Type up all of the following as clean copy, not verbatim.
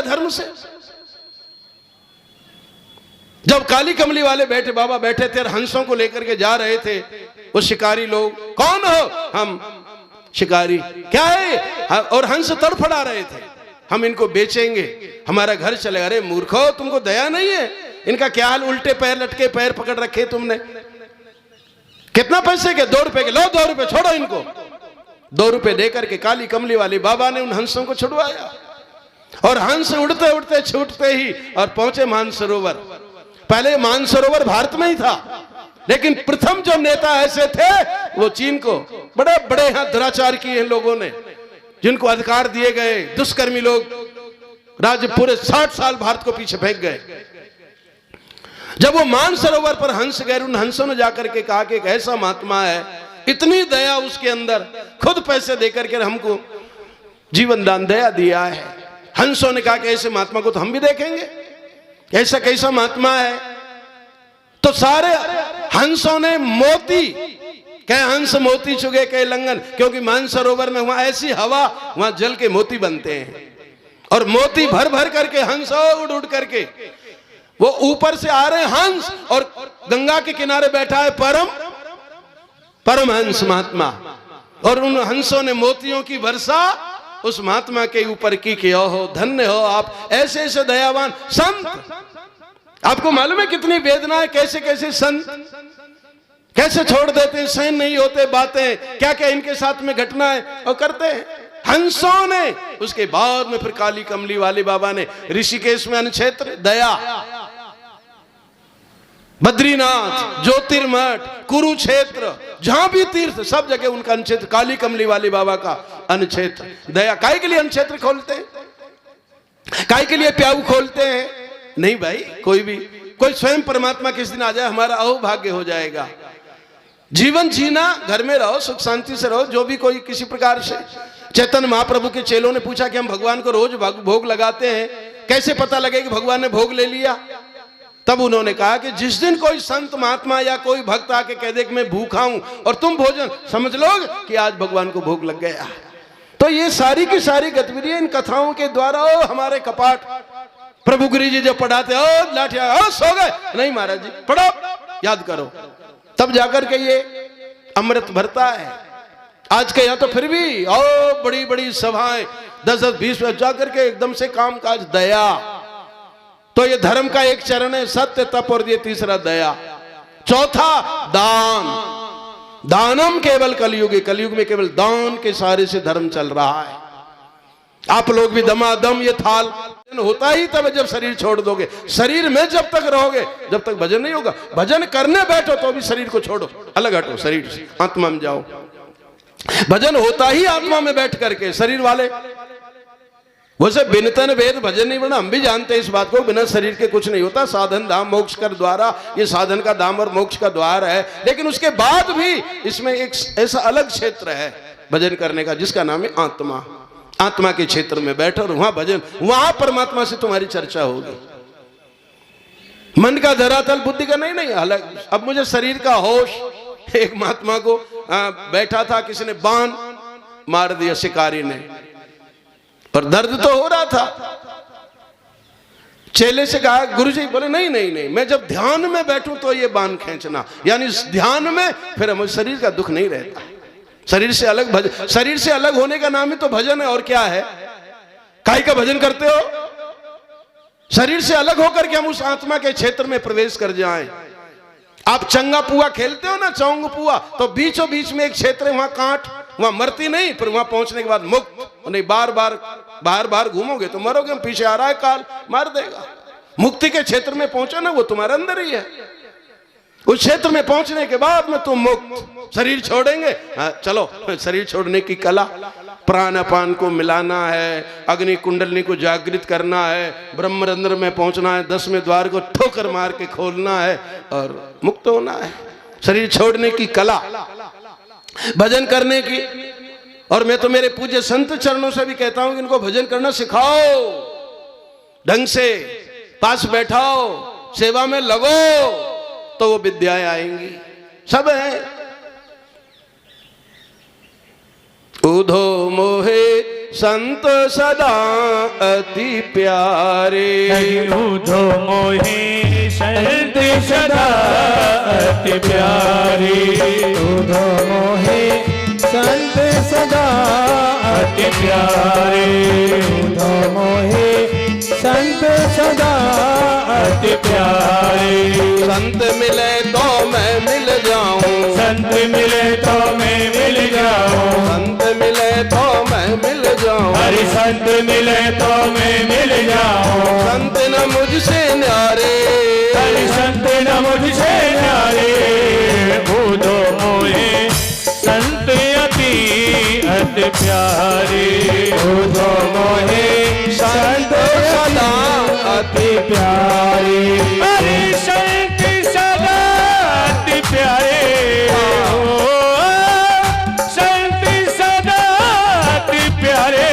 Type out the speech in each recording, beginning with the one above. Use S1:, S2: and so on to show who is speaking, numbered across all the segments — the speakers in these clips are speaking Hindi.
S1: धर्म से? जब काली कमली वाले बैठे बाबा बैठे थे और हंसों को लेकर के जा रहे थे, वो शिकारी लोग, कौन हो? हम शिकारी। क्या है? और हंस तड़फड़ा रहे थे, हम इनको बेचेंगे, हमारा घर चलेगा। अरे मूर्खो, तुमको दया नहीं है? इनका क्या हाल, उल्टे पैर लटके पैर पकड़ रखे तुमने। कितना पैसे के? 2 रुपए के। लो 2 रुपए, छोड़ो इनको। 2 रुपए देकर के काली कमली वाले बाबा ने उन हंसों को छुड़वाया, और हंस उड़ते उड़ते छूटते ही और पहुंचे मानसरोवर। पहले मानसरोवर भारत में ही था, लेकिन प्रथम जो नेता ऐसे थे वो चीन को, बड़े बड़े यहां दुराचार किए हैं लोगों ने, जिनको अधिकार दिए गए, दुष्कर्मी लोग राज्य पूरे 60 साल भारत को पीछे फेंक गए। जब वो मानसरोवर पर हंस गए, उन हंसों ने जाकर के कहा कि एक ऐसा महात्मा है, इतनी दया उसके अंदर, खुद पैसे देकर के हमको जीवन दान दया दिया है। हंसों ने कहा कि ऐसे महात्मा को तो हम भी देखेंगे, ऐसा कैसा महात्मा है। तो सारे हंसों ने मोती, कहे हंस मोती चुगे कहे लंगन, क्योंकि मानसरोवर में वहां ऐसी हवा, वहां जल के मोती बनते हैं, और मोती भर भर करके हंस उड़ उड़ करके वो ऊपर से आ रहे हंस, और गंगा के किनारे बैठा है परमहंस महात्मा, और उन हंसों ने मोतियों की वर्षा उस महात्मा के ऊपर की कि हो धन्य हो आप, ऐसे ऐसे दयावान संत। आपको मालूम है कितनी वेदना है, कैसे कैसे संत कैसे छोड़ देते हैं, सहन नहीं होते बातें, क्या क्या इनके साथ में घटना है, और करते हैं हंसों ने। उसके बाद में फिर काली कमली वाले बाबा ने ऋषिकेश में अनक्षेत्र दया, बद्रीनाथ, ज्योतिर्मठ, कुरुक्षेत्र, जहां भी तीर्थ, सब जगह उनका अनक्षेत्र, काली कमली वाले बाबा का अनक्षेत्र दया। काय के लिए अनक्षेत्र खोलते हैं? काय के लिए प्याऊ खोलते हैं? नहीं भाई, कोई स्वयं परमात्मा किस दिन आ जाए, हमारा अहोभाग्य हो जाएगा। जीवन जीना, घर में रहो, सुख शांति से रहो, जो भी कोई किसी प्रकार से। चैतन्य महाप्रभु के चेलों ने पूछा कि हम भगवान को रोज भोग लगाते हैं, कैसे पता लगे कि भगवान ने भोग ले लिया? तब उन्होंने कहा कि जिस दिन कोई संत महात्मा या कोई भक्त आके कह दे कि मैं भूखा हूं और तुम भोजन, समझ लो कि आज भगवान को भोग लग गया। तो ये सारी की सारी गतिविधियां इन कथाओं के द्वारा, हमारे कपाट प्रभु गुरु जी जो पढ़ाते, ओ लाठिया, ओ सो गए, नहीं महाराज जी पढ़ो, याद करो, तब जाकर के ये अमृत भरता है। आज के यहाँ तो फिर भी ओ बड़ी बड़ी सभाएं, 10-10, 20 जाकर के एकदम से काम काज, दया। तो ये धर्म का एक चरण है सत्य, तप, और ये तीसरा दया। चौथा दान। दानम केवल कलयुग, कलयुग में केवल दान के सारे से धर्म चल रहा है। आप लोग भी दमादम ये थाल होता ही तब जब शरीर छोड़ दोगे। शरीर में जब तक रहोगे, जब तक भजन नहीं होगा। भजन करने बैठो तो भी शरीर को छोड़ो, अलग हटो शरीर से, आत्मा में जाओ। भजन होता ही आत्मा में बैठ करके। शरीर वाले वैसे बिन तन वेद भजन नहीं बना, हम भी जानते हैं इस बात को, बिना शरीर के कुछ नहीं होता। साधन धाम मोक्ष कर द्वारा, ये साधन का धाम और मोक्ष का द्वार है, लेकिन उसके बाद भी इसमें एक ऐसा अलग क्षेत्र है भजन करने का, जिसका नाम है आत्मा। आत्मा के क्षेत्र में बैठो और वहां भजन, वहां परमात्मा से तुम्हारी चर्चा होगी। मन का धरातल, बुद्धि का नहीं अलग। अब मुझे शरीर का होश, एक महात्मा को बैठा था, किसी ने बाण मार दिया शिकारी ने, पर दर्द तो हो रहा था। चेले से कहा, गुरुजी बोले नहीं, मैं जब ध्यान में बैठूं तो ये बाण खींचना, यानी ध्यान में फिर हमें शरीर का दुख नहीं रहता। शरीर से अलग भजन, शरीर से अलग होने का नाम ही तो भजन है, और क्या है? काय का भजन करते हो? शरीर से अलग होकर के हम उस आत्मा के क्षेत्र में प्रवेश कर जाएं। आप चंगा पुआ खेलते हो ना, चौंग पुआ, तो बीचों बीच में एक क्षेत्र है, वहां कांट, वहां मरती नहीं, फिर वहां पहुंचने के बाद मुक्त नहीं। बार बार घूमोगे तो मरोगे, पीछे आ रहा है काल, मार देगा। मुक्ति के क्षेत्र में पहुंचो ना, वो तुम्हारे अंदर ही है। उस क्षेत्र में पहुंचने के बाद में तुम मुक्त। शरीर छोड़ेंगे, चलो शरीर छोड़ने की कला, प्राण अपान को मिलाना है, अग्नि कुंडलनी को जागृत करना है, ब्रह्मरंध्र में पहुंचना है, 10वें द्वार को ठोकर मार के खोलना है और मुक्त होना है। शरीर छोड़ने की कला, भजन करने की। और मैं तो मेरे पूज्य संत चरणों से भी कहता हूं कि इनको भजन करना सिखाओ, ढंग से पास बैठाओ, सेवा में लगो, तो वो विद्याएं आएंगी। सब है। उधो मोहे संत सदा अति प्यारे।
S2: उधो मोहे संत सदा अति प्यारे।
S3: उधो मोहे संत सदा
S2: अति प्यारे।
S3: उधो मोहे संत सदा
S2: अति प्यारे।
S1: संत मिले तो मैं मिल जाऊं,
S2: संत मिले तो मैं मिल जाऊं।
S1: संत मिले तो मैं मिल जाऊं,
S2: हरि संत मिले तो मैं मिल जाऊं।
S1: संत न मुझसे न्यारे,
S2: हरि संत न मुझसे न्यारे। उधो मोहे संत अति प्यारे।
S3: उधो मोहे
S1: संत सदा अति
S3: प्यारे।
S2: हरि संत सदा अति प्यारे। संत सदा अति प्यारे।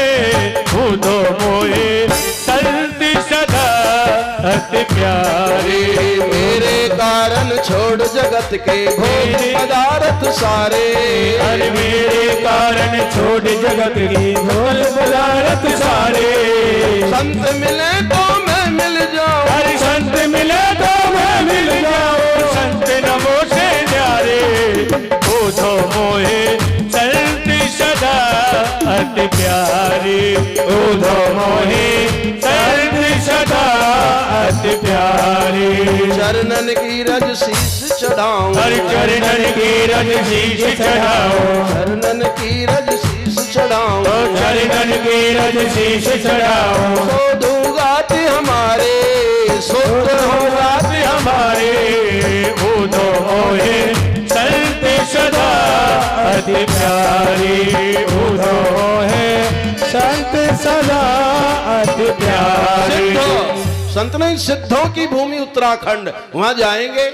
S2: उधो मोहे संत सदा अति प्यारे।
S1: मेरे कारण छोड़ जगत के भोग पदार्थ सारे।
S2: हरि मेरे कारण छोड़ जगत की भोग पदार्थ सारे।
S1: संत मिले तो मैं मिल जाऊं,
S2: हरि संत मिले तो मैं मिल जाऊं। संत नमो से न्यारे। उधो मोहे संत सदा अति प्यारे। उधो मोहे संत सदा अति प्यारे।
S1: चरणन की रज शीश चढ़ाऊं,
S2: हरि चरणन की रज शीश चढ़ाऊं।
S1: चरणन की रज शीश चढ़ाऊं,
S2: चरणन की रज शीश चढ़ाऊं।
S1: सो दूगात हमारे, सो दूगात
S2: हमारे। उधो मोहे संत सदा अति प्यारे। उधो मोहे
S3: संत सदा अति प्यारे।
S1: सिद्धों, संत नहीं सिद्धों की भूमि उत्तराखंड, वहां जाएंगे,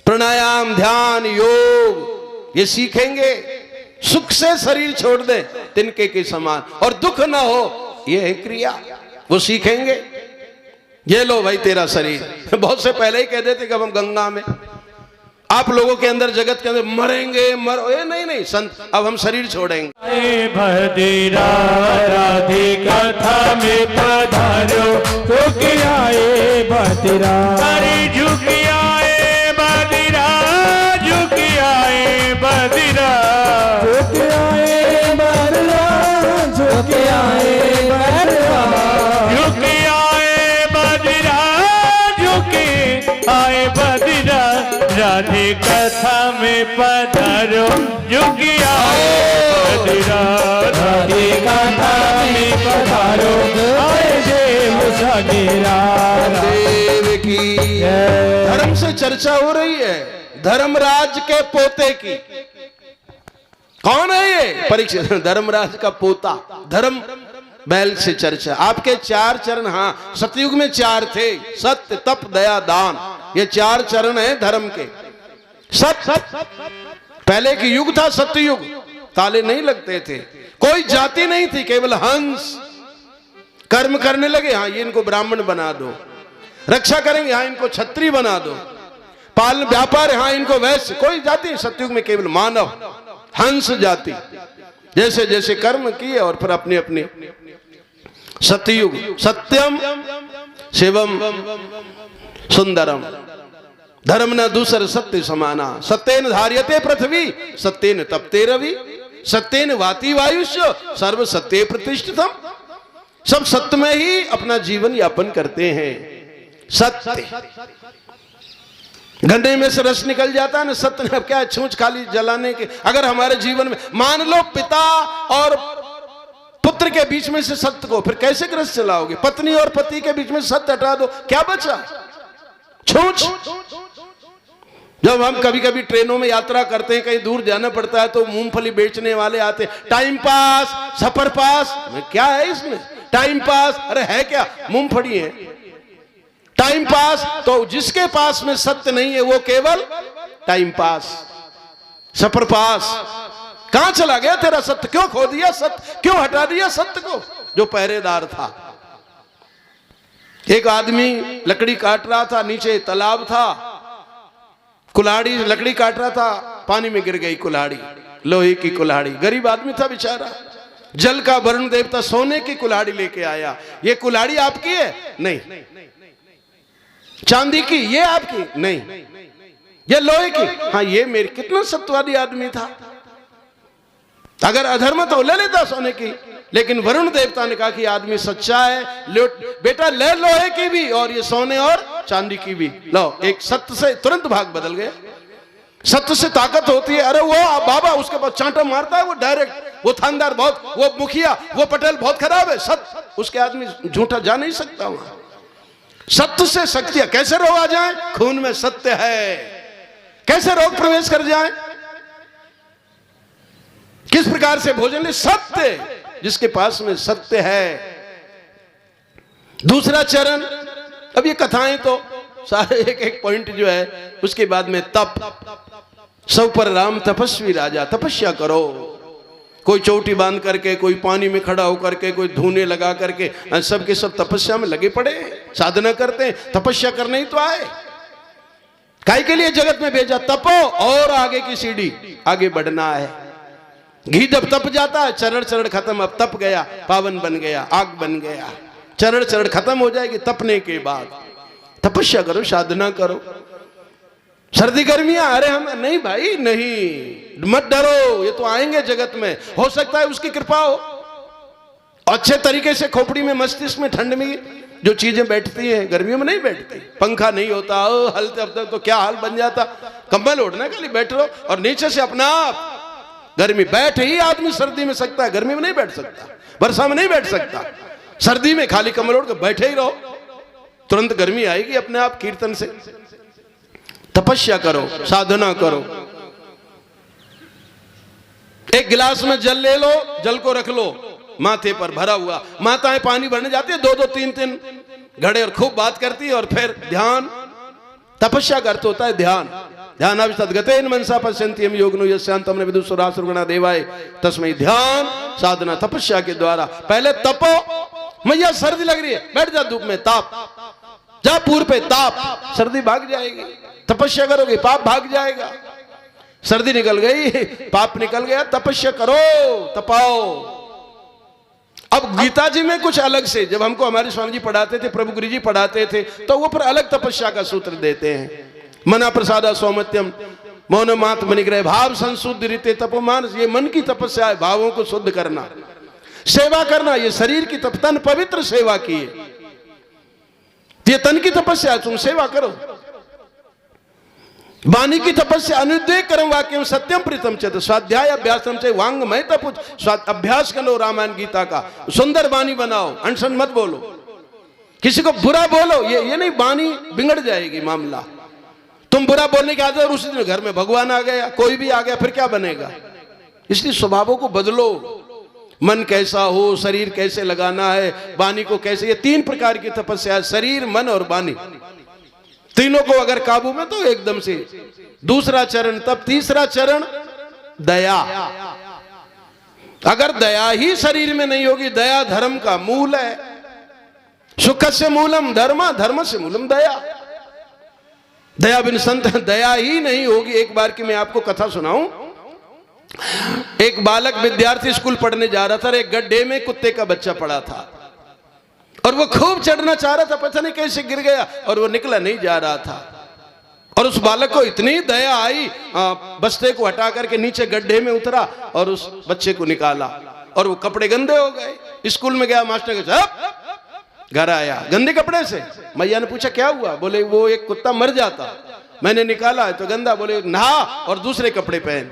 S1: प्राणायाम ध्यान योग ये सीखेंगे, सुख से शरीर छोड़ दे तिनके के समान, और दुख ना हो ये है क्रिया, वो सीखेंगे। ये लो भाई तेरा शरीर। बहुत से पहले ही कह देते कि अब हम गंगा में, आप लोगों के अंदर जगत के अंदर मरेंगे मरो, ये नहीं नहीं संत, अब हम शरीर छोड़ेंगे।
S2: भदीरा राधे कथा में पधारो।
S3: झुक आए बदिरा,
S2: अरे झुक आए बदिरा। झुक आए बदिरा।
S3: झुक आए बदिरा, झुक आए बदिरा।
S2: झुक आए बदिरा। झुक आए बदिरा। राधे कथा में पधारो। झुक आए बदिरा।
S3: राधे कथा में पधारो, आए देव सगेरा।
S1: देव की धर्म से चर्चा हो रही है, धर्मराज के पोते की। कौन है ये? परीक्षित, धर्मराज का पोता। धर्म बैल से चर्चा। आपके चार चरण, हाँ सतयुग में चार थे, सत्य तप दया दान, ये चार चरण हैं धर्म के। सत्य, पहले की युग था सत्ययुग, ताले नहीं लगते थे, कोई जाति नहीं थी, केवल हंस। कर्म करने लगे, हाँ ये इनको ब्राह्मण बना दो। रक्षा करेंगे, हाँ इनको क्षत्रिय बना दो। पालन व्यापार, हाँ इनको वैश्य। कोई जाति, सतयुग में केवल मानव, हंस जाति। जैसे जैसे कर्म किए और फिर अपने अपने। सतयुग, सत्यम शिवम सुंदरम, धर्म न दूसर सत्य समाना। सत्येन धार्यते पृथ्वी, सत्येन तपते रवि, सत्येन वाति वायुष्य, सर्व सत्य प्रतिष्ठितम। सब सत्य में ही अपना जीवन यापन करते हैं। सत्य, गन्ने में से रस निकल जाता है ना, सत्य ने अब क्या छूछ खाली जलाने के। अगर हमारे जीवन में मान लो पिता और पुत्र के बीच में से सत्य को, फिर कैसे रस चलाओगे? पत्नी और पति के बीच में सत्य हटा दो, क्या बचा? छूछ। जब हम कभी कभी ट्रेनों में यात्रा करते हैं, कहीं दूर जाना पड़ता है, तो मूंगफली बेचने वाले आते, टाइम पास, सफर पास। क्या है इसमें टाइम पास? अरे है क्या, मूंगफली है टाइम पास। तो जिसके पास में सत्य नहीं है वो केवल टाइम पास, सफर पास। कहां चला गया तेरा सत्य? क्यों खो दिया सत्य? क्यों हटा दिया सत्य को जो पहरेदार था? एक आदमी लकड़ी काट रहा था, नीचे तालाब था, कुल्हाड़ी लकड़ी काट रहा था, पानी में गिर गई कुल्हाड़ी, लोहे की कुल्हाड़ी। गरीब आदमी था बेचारा, जल का वरुण देवता सोने की कुल्हाड़ी लेके आया। ये कुल्हाड़ी आपकी है? नहीं। चांदी की? ये आपकी? नहीं। ये लोहे की? हाँ ये मेरी। कितना सत्यवादी आदमी था। अगर अधर्म तो ले लेता सोने की, लेकिन वरुण देवता ने कहा कि आदमी सच्चा है, बेटा ले लोहे की भी और ये सोने और चांदी की भी लो। एक सत्य से तुरंत भाग बदल गया। सत्य से ताकत होती है। अरे वो बाबा उसके बाद चांटा मारता है वो डायरेक्ट, वो थानदार बहुत, वो मुखिया, वो पटेल बहुत खराब है। सत्य, उसके आदमी झूठा जा नहीं सकता वहां। सत्य से शक्तियां कैसे रोग आ जाए? खून में सत्य है। कैसे रोग प्रवेश कर जाए? किस प्रकार से भोजन ले? सत्य, जिसके पास में सत्य है। दूसरा चरण, अब ये कथाएं तो सारे एक एक पॉइंट जो है, उसके बाद में तप। सब पर राम तपस्वी राजा, तपस्या करो। कोई चोटी बांध करके, कोई पानी में खड़ा होकर के, कोई धूने लगा करके, सब के सब तपस्या में लगे पड़े, साधना करते हैं। तपस्या करने ही तो आए। काहे के लिए जगत में भेजा? तपो और आगे की सीढ़ी, आगे बढ़ना है। घी जब तप जाता है, चरण चरण खत्म। अब तप गया, पावन बन गया, आग बन गया। चरण चरण खत्म हो जाएगी तपने के बाद। तपस्या करो, साधना करो। सर्दी गर्मियां, अरे हम नहीं भाई नहीं, मत डरो, ये तो आएंगे जगत में। हो सकता है उसकी कृपा हो, अच्छे तरीके से खोपड़ी में, मस्तिष्क में, ठंड में जो चीजें बैठती हैं, गर्मियों में नहीं बैठती। पंखा नहीं होता, हलते अब तक तो क्या हाल बन जाता। कंबल ओढ़ना के लिए बैठ रहो और नीचे से अपना आप गर्मी। बैठ ही आदमी सर्दी में सकता है, गर्मी में नहीं बैठ सकता, वर्षा में नहीं बैठ सकता। सर्दी में खाली कंबल ओढ़ के बैठे ही रहो, तुरंत गर्मी आएगी अपने आप। कीर्तन से तपस्या करो, साधना करो। एक गिलास में जल ले लो, जल को रख लो माथे पर भरा हुआ। माताएं पानी भरने जाती है, 2-2 3-3 घड़े, और खूब बात करती है। और फिर ध्यान, तपस्या करते होता है ध्यान। ध्यान तद्गतेन मनसा पश्यन्ति यम योगिनो यस्यान्तं न विदुषुरासुरगणा देवाय तस्मै। ध्यान साधना तपस्या के द्वारा। पहले तपो। मैया सर्दी लग रही है, बैठ जा धूप में, ताप जा, पूर्व पे ताप, सर्दी भाग जाएगी। तपस्या करोगे, पाप भाग जाएगा। सर्दी निकल गई, पाप निकल गया। तपस्या करो, तपाओ। अब गीता जी में कुछ अलग से, जब हमको हमारे स्वामी जी पढ़ाते थे, प्रभु गुरु जी पढ़ाते थे, तो वो पर अलग तपस्या का सूत्र देते हैं। मना प्रसादा सौमत्यम मौन मात मनिग्रह भाव संशुद्ध रीते तपोमानस। ये मन की तपस्या है, भावों को शुद्ध करना। सेवा करना, ये शरीर की तन पवित्र सेवा की है। ये तन की तपस्या, तुम सेवा करो। वाणी की तपस्या, अनुद्वेग करम वाक्यम सत्यम प्रीतम चेत। स्वाध्याय अभ्यासम से वांग मैं तपुच। अभ्यास करो रामायण गीता का, सुंदर वाणी बनाओ, अनशन मत बोलो, किसी को बुरा बोलो। ये नहीं, वाणी बिगड़ जाएगी मामला। तुम बुरा बोलने के आदत, और उसी दिन घर में भगवान आ गया, कोई भी आ गया, फिर क्या बनेगा? इसलिए स्वभावों को बदलो। मन कैसा हो, शरीर कैसे लगाना है, वाणी को कैसे, ये 3 प्रकार की तपस्या है, शरीर, मन और वाणी। तीनों को अगर काबू में तो एकदम से। दूसरा चरण तब। तीसरा चरण दया। अगर दया ही शरीर में नहीं होगी, दया धर्म का मूल है। सुख से मूलम धर्म, धर्म से मूलम दया। दया बिन संत, दया ही नहीं होगी। एक बार की मैं आपको कथा सुनाऊं। एक बालक विद्यार्थी स्कूल पढ़ने जा रहा था, एक गड्ढे में कुत्ते का बच्चा पड़ा था और वो खूब चढ़ना चाह रहा था, पता नहीं कैसे गिर गया और वो निकला नहीं जा रहा था। और उस बालक को इतनी दया आई, बस्ते को हटा करके नीचे गड्ढे में उतरा और उस बच्चे को निकाला। और वो कपड़े गंदे हो गए। स्कूल में गया, मास्टर के घर आया गंदे कपड़े से। मैया ने पूछा क्या हुआ? बोले वो एक कुत्ता मर जाता, मैंने निकाला है तो गंदा। बोले नहा और दूसरे कपड़े पहन।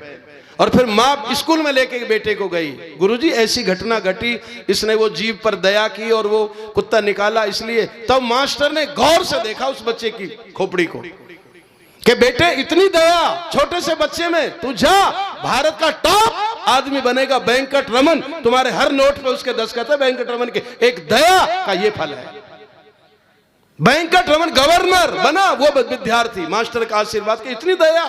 S1: और फिर माँ स्कूल में लेके बेटे को गई, गुरुजी ऐसी घटना घटी, इसने वो जीव पर दया की और वो कुत्ता निकाला इसलिए। तब मास्टर ने गौर से देखा उस बच्चे की खोपड़ी को कि बेटे इतनी दया छोटे से बच्चे में, तू जा भारत का टॉप आदमी बनेगा, वेंकट रमन। तुम्हारे हर नोट पे उसके दस्तखत है वेंकट रमन के। एक दया का ये फल है। वेंकट रमन गवर्नर बना, वो विद्यार्थी मास्टर का आशीर्वाद के। इतनी दया,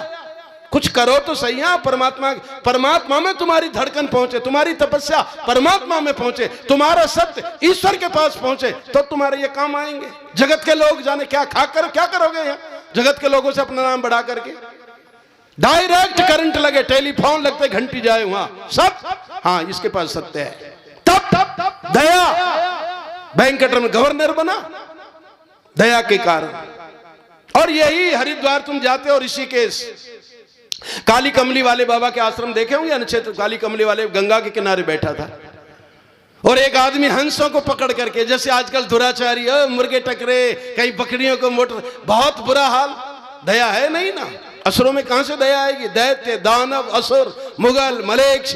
S1: कुछ करो तो सही है। परमात्मा में तुम्हारी धड़कन पहुंचे, तुम्हारी तपस्या परमात्मा में पहुंचे, तुम्हारा सत्य ईश्वर के पास पहुंचे, तो तुम्हारे ये काम आएंगे। जगत के लोग जाने क्या क्या करोगे यहाँ जगत के लोगों से अपना नाम बढ़ा करके। डायरेक्ट करंट लगे, टेलीफोन लगते, घंटी जाए वहां सब। हाँ, इसके पास सत्य है। तब दया वेंकटरमण गवर्नर बना, दया के कारण। और यही हरिद्वार तुम जाते हो, ऋषिकेश काली कमली वाले बाबा के आश्रम देखे होंगे, अनुक्षेत्र काली कमली वाले गंगा के किनारे बैठा था और एक आदमी हंसों को पकड़ करके, जैसे आजकल दुराचारी मुर्गे टकरे, कई बकरियों को मोटर, बहुत बुरा हाल। दया है नहीं ना, असुरों में कहां से दया आएगी? दैत्य, दानव, असुर, मुगल, मलेच्छ,